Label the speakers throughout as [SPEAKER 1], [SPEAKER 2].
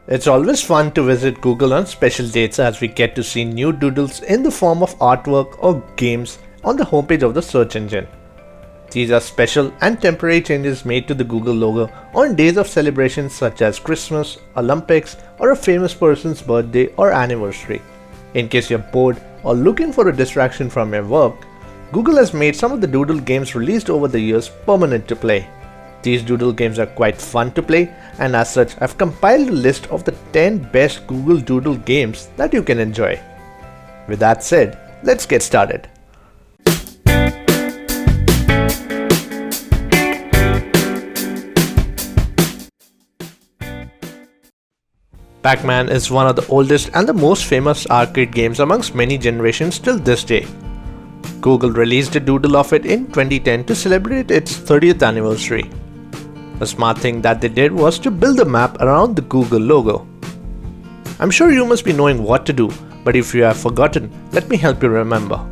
[SPEAKER 1] It's always fun to visit Google on special dates as we get to see new doodles in the form of artwork or games on the homepage of the search engine. These are special and temporary changes made to the Google logo on days of celebrations such as Christmas, Olympics, or a famous person's birthday or anniversary. In case you're bored or looking for a distraction from your work, Google has made some of the doodle games released over the years permanent to play. These doodle games are quite fun to play, and as such I've compiled a list of the 10 best Google Doodle games that you can enjoy. With that said, let's get started. Pac-Man is one of the oldest and the most famous arcade games amongst many generations till this day. Google released a doodle of it in 2010 to celebrate its 30th anniversary. A smart thing that they did was to build a map around the Google logo. I'm sure you must be knowing what to do, but if you have forgotten, let me help you remember.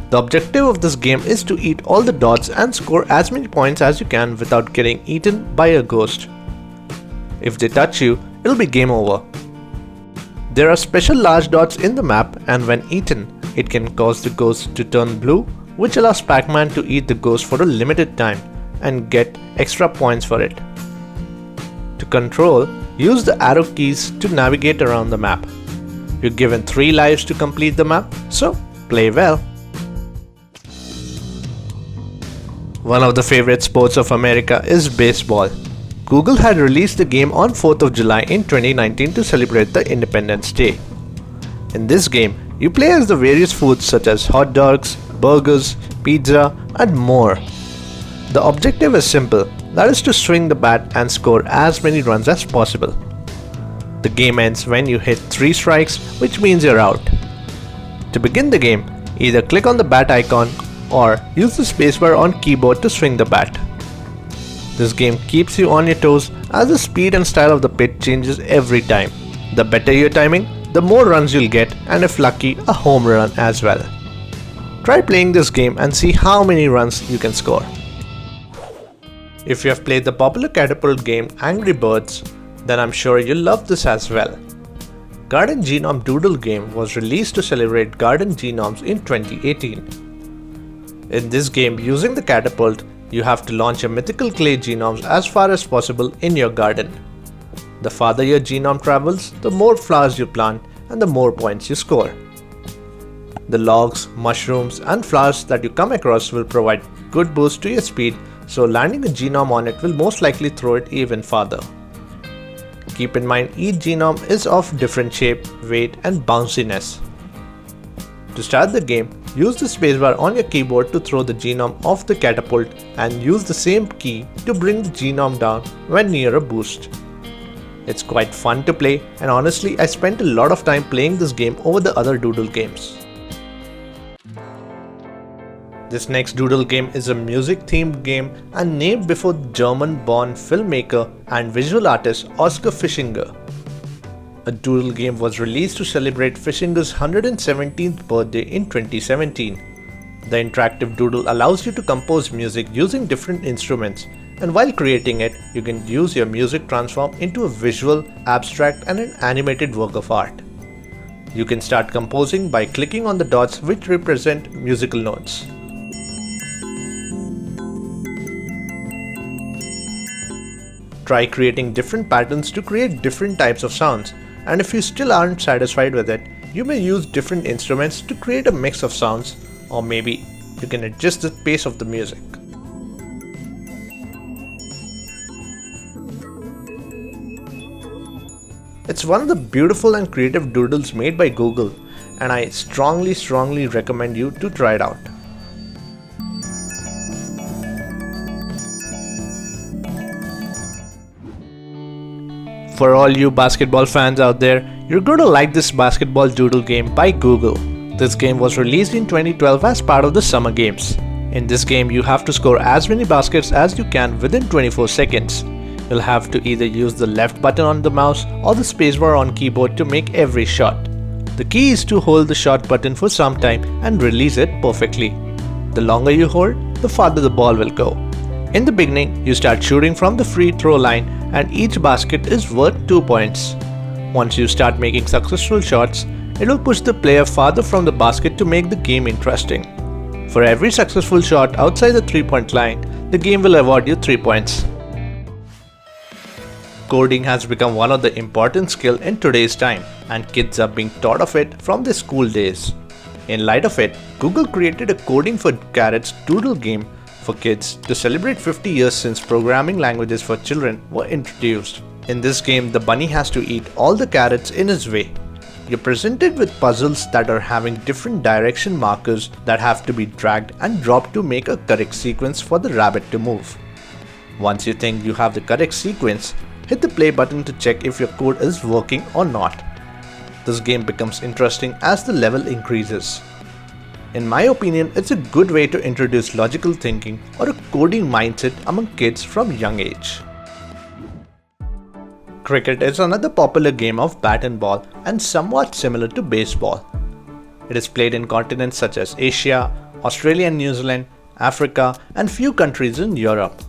[SPEAKER 1] The objective of this game is to eat all the dots and score as many points as you can without getting eaten by a ghost. If they touch you, it'll be game over. There are special large dots in the map, and when eaten, it can cause the ghost to turn blue, which allows Pac-Man to eat the ghost for a limited time and get extra points for it. To control, use the arrow keys to navigate around the map. You're given 3 lives to complete the map, so play well. One of the favorite sports of America is baseball. Google had released the game on 4th of July in 2019 to celebrate the Independence Day. In this game, you play as the various foods such as hot dogs, burgers, pizza, and more. The objective is simple, that is to swing the bat and score as many runs as possible. The game ends when you hit 3 strikes, which means you're out. To begin the game, either click on the bat icon or use the spacebar on keyboard to swing the bat. This game keeps you on your toes as the speed and style of the pitch changes every time. The better your timing, the more runs you'll get, and if lucky, a home run as well. Try playing this game and see how many runs you can score. If you have played the popular catapult game Angry Birds, then I'm sure you'll love this as well. Garden Genome Doodle game was released to celebrate garden genomes in 2018. In this game, using the catapult, you have to launch your mythical clay genomes as far as possible in your garden. The farther your genome travels, the more flowers you plant and the more points you score. The logs, mushrooms, and flowers that you come across will provide good boost to your speed, so landing a genome on it will most likely throw it even farther. Keep in mind each genome is of different shape, weight, and bounciness. To start the game, use the spacebar on your keyboard to throw the genome off the catapult and use the same key to bring the genome down when near a boost. It's quite fun to play, and honestly I spent a lot of time playing this game over the other doodle games. This next doodle game is a music-themed game and named before German-born filmmaker and visual artist Oscar Fischinger. A doodle game was released to celebrate Fischinger's 117th birthday in 2017. The interactive doodle allows you to compose music using different instruments, and while creating it, you can use your music transform into a visual, abstract, and an animated work of art. You can start composing by clicking on the dots which represent musical notes. Try creating different patterns to create different types of sounds, and if you still aren't satisfied with it, you may use different instruments to create a mix of sounds, or maybe you can adjust the pace of the music. It's one of the beautiful and creative doodles made by Google, and I strongly recommend you to try it out. For all you basketball fans out there, you're going to like this basketball doodle game by Google. This game was released in 2012 as part of the Summer Games. In this game, you have to score as many baskets as you can within 24 seconds. You'll have to either use the left button on the mouse or the spacebar on keyboard to make every shot. The key is to hold the shot button for some time and release it perfectly. The longer you hold, the farther the ball will go. In the beginning, you start shooting from the free throw line and each basket is worth 2 points. Once you start making successful shots, it will push the player farther from the basket to make the game interesting. For every successful shot outside the 3-point line, the game will award you 3 points. Coding has become one of the important skills in today's time, and kids are being taught of it from their school days. In light of it, Google created a Coding for Carrots Doodle game for kids to celebrate 50 years since programming languages for children were introduced. In this game, the bunny has to eat all the carrots in his way. You're presented with puzzles that are having different direction markers that have to be dragged and dropped to make a correct sequence for the rabbit to move. Once you think you have the correct sequence, hit the play button to check if your code is working or not. This game becomes interesting as the level increases. In my opinion, it's a good way to introduce logical thinking or a coding mindset among kids from young age. Cricket is another popular game of bat and ball and somewhat similar to baseball. It is played in continents such as Asia, Australia and New Zealand, Africa, and few countries in Europe.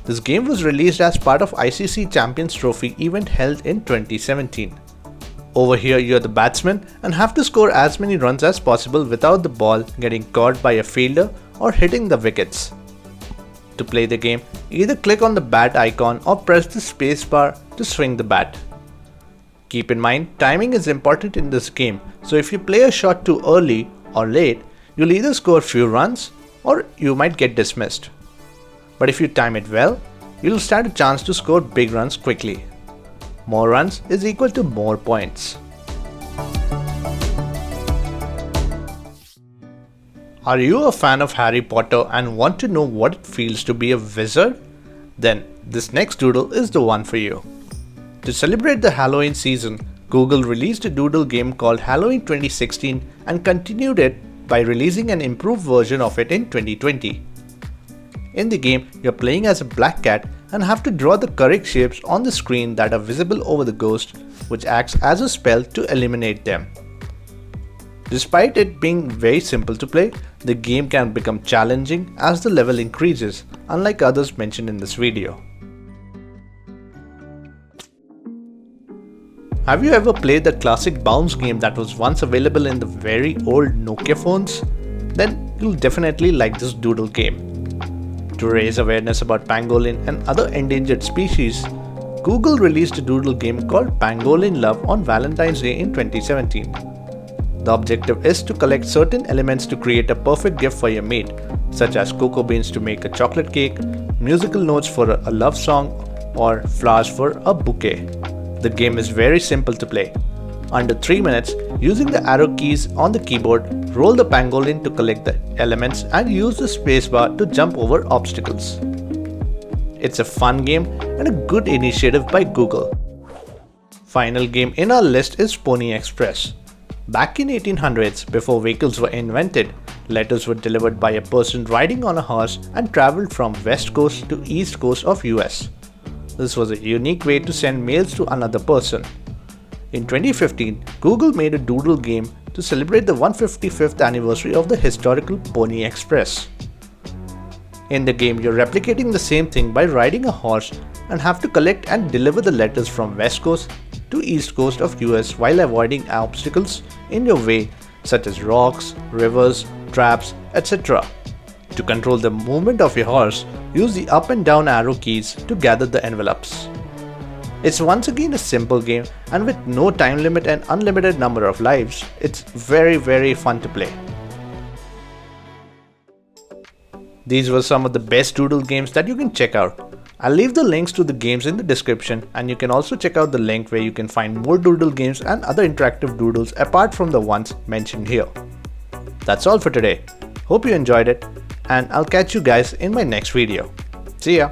[SPEAKER 1] This game was released as part of ICC Champions Trophy event held in 2017. Over here, you are the batsman and have to score as many runs as possible without the ball getting caught by a fielder or hitting the wickets. To play the game, either click on the bat icon or press the spacebar to swing the bat. Keep in mind, timing is important in this game, so if you play a shot too early or late, you'll either score few runs or you might get dismissed. But if you time it well, you'll stand a chance to score big runs quickly. More runs is equal to more points. Are you a fan of Harry Potter and want to know what it feels to be a wizard? Then this next doodle is the one for you. To celebrate the Halloween season, Google released a doodle game called Halloween 2016 and continued it by releasing an improved version of it in 2020. In the game, you're playing as a black cat and have to draw the correct shapes on the screen that are visible over the ghost, which acts as a spell to eliminate them. Despite it being very simple to play, the game can become challenging as the level increases, unlike others mentioned in this video. Have you ever played the classic bounce game that was once available in the very old Nokia phones? Then you'll definitely like this doodle game. To raise awareness about pangolin and other endangered species, Google released a doodle game called Pangolin Love on Valentine's Day in 2017. The objective is to collect certain elements to create a perfect gift for your mate, such as cocoa beans to make a chocolate cake, musical notes for a love song, or flowers for a bouquet. The game is very simple to play. Under 3 minutes, using the arrow keys on the keyboard, roll the pangolin to collect the elements and use the spacebar to jump over obstacles. It's a fun game and a good initiative by Google. Final game in our list is Pony Express. Back in 1800s, before vehicles were invented, letters were delivered by a person riding on a horse and traveled from west coast to east coast of US. This was a unique way to send mails to another person. In 2015, Google made a doodle game to celebrate the 155th anniversary of the historical Pony Express. In the game, you're replicating the same thing by riding a horse and have to collect and deliver the letters from west coast to east coast of US while avoiding obstacles in your way such as rocks, rivers, traps, etc. To control the movement of your horse, use the up and down arrow keys to gather the envelopes. It's once again a simple game, and with no time limit and unlimited number of lives, it's very fun to play. These were some of the best doodle games that you can check out. I'll leave the links to the games in the description, and you can also check out the link where you can find more doodle games and other interactive doodles apart from the ones mentioned here. That's all for today. Hope you enjoyed it, and I'll catch you guys in my next video. See ya!